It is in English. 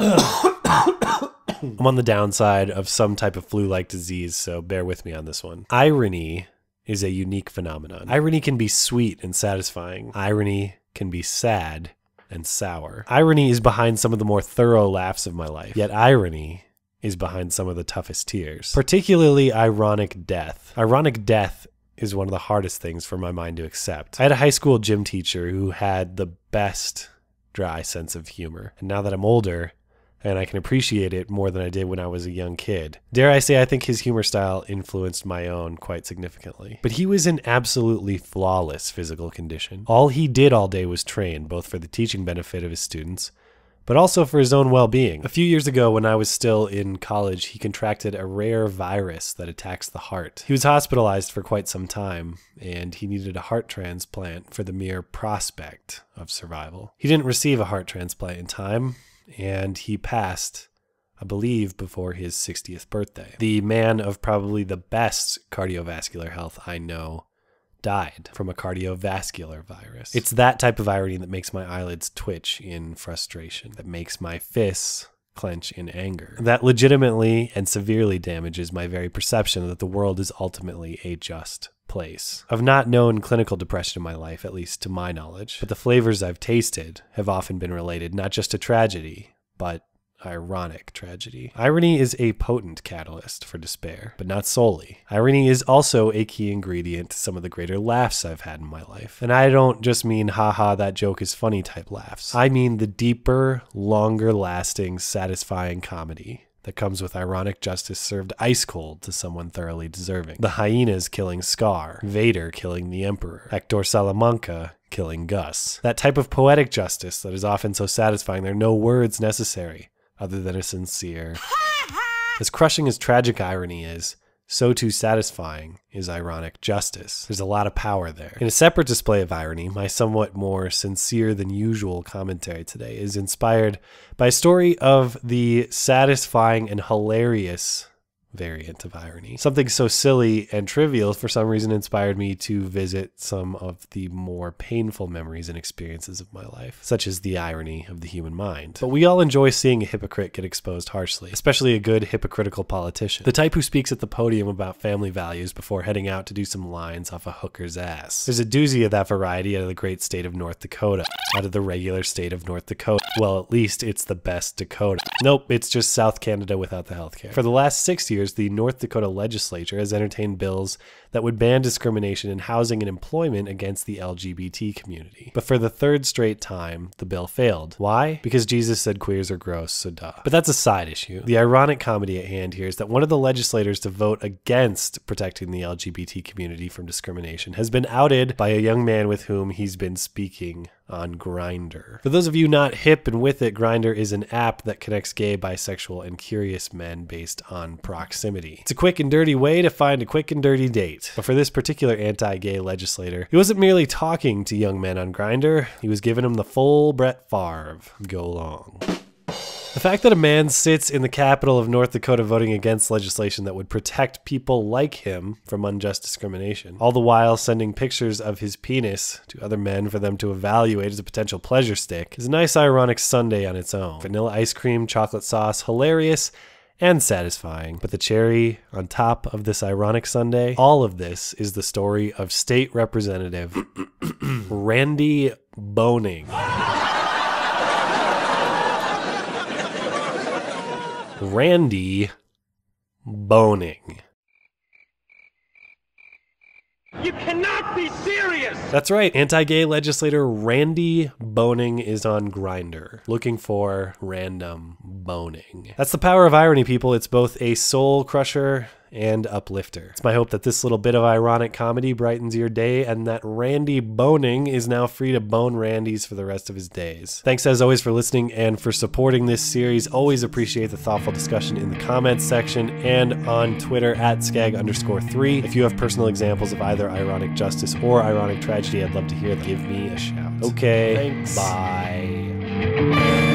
I'm on the downside of some type of flu-like disease, so bear with me on this one. Irony is a unique phenomenon. Irony can be sweet and satisfying. Irony can be sad and sour. Irony is behind some of the more thorough laughs of my life, yet irony is behind some of the toughest tears. Particularly ironic death. Ironic death is one of the hardest things for my mind to accept. I had a high school gym teacher who had the best dry sense of humor, and now that I'm older, and I can appreciate it more than I did when I was a young kid. Dare I say, I think his humor style influenced my own quite significantly. But he was in absolutely flawless physical condition. All he did all day was train, both for the teaching benefit of his students, but also for his own well-being. A few years ago, when I was still in college, he contracted a rare virus that attacks the heart. He was hospitalized for quite some time, and he needed a heart transplant for the mere prospect of survival. He didn't receive a heart transplant in time, and he passed, I believe, before his 60th birthday. The man of probably the best cardiovascular health I know died from a cardiovascular virus. It's that type of irony that makes my eyelids twitch in frustration, that makes my fists clench in anger, that legitimately and severely damages my very perception that the world is ultimately a just place. I've not known clinical depression in my life, at least to my knowledge, but the flavors I've tasted have often been related not just to tragedy, but ironic tragedy. Irony is a potent catalyst for despair, but not solely. Irony is also a key ingredient to some of the greater laughs I've had in my life. And I don't just mean haha, that joke is funny type laughs. I mean the deeper, longer lasting, satisfying comedy that comes with ironic justice served ice cold to someone thoroughly deserving. The hyenas killing Scar, Vader killing the Emperor, Hector Salamanca killing Gus. That type of poetic justice that is often so satisfying there are no words necessary other than a sincere. As crushing as tragic irony is, so too satisfying is ironic justice. There's a lot of power there. In a separate display of irony, my somewhat more sincere than usual commentary today is inspired by a story of the satisfying and hilarious variant of irony. Something so silly and trivial for some reason inspired me to visit some of the more painful memories and experiences of my life, such as the irony of the human mind. But we all enjoy seeing a hypocrite get exposed harshly, especially a good hypocritical politician. The type who speaks at the podium about family values before heading out to do some lines off a hooker's ass. There's a doozy of that variety out of the great state of North Dakota, out of the regular state of North Dakota. Well, at least it's the best Dakota. Nope, it's just South Canada without the healthcare. For the last 6 years, the North Dakota legislature has entertained bills that would ban discrimination in housing and employment against the LGBT community. But for the third straight time, the bill failed. Why? Because Jesus said queers are gross, so duh. But that's a side issue. The ironic comedy at hand here is that one of the legislators to vote against protecting the LGBT community from discrimination has been outed by a young man with whom he's been speaking on Grindr. For those of you not hip and with it, Grindr is an app that connects gay, bisexual, and curious men based on proximity. It's a quick and dirty way to find a quick and dirty date. But for this particular anti-gay legislator, he wasn't merely talking to young men on Grindr, he was giving them the full Brett Favre go along. The fact that a man sits in the capital of North Dakota voting against legislation that would protect people like him from unjust discrimination, all the while sending pictures of his penis to other men for them to evaluate as a potential pleasure stick, is a nice ironic sundae on its own. Vanilla ice cream, chocolate sauce, hilarious and satisfying. But the cherry on top of this ironic sundae, all of this is the story of State Representative Randy Boning. Randy Boning. You cannot be serious! That's right, anti-gay legislator Randy Boning is on Grindr, looking for random boning. That's the power of irony, people. It's both a soul crusher and uplifter. It's my hope that this little bit of ironic comedy brightens your day and that Randy Boning is now free to bone Randys for the rest of his days. Thanks as always for listening and for supporting this series. Always appreciate the thoughtful discussion in the comments section and on Twitter at skag_3. If you have personal examples of either ironic justice or ironic tragedy, I'd love to hear them. Give me a shout. Okay, thanks. Bye.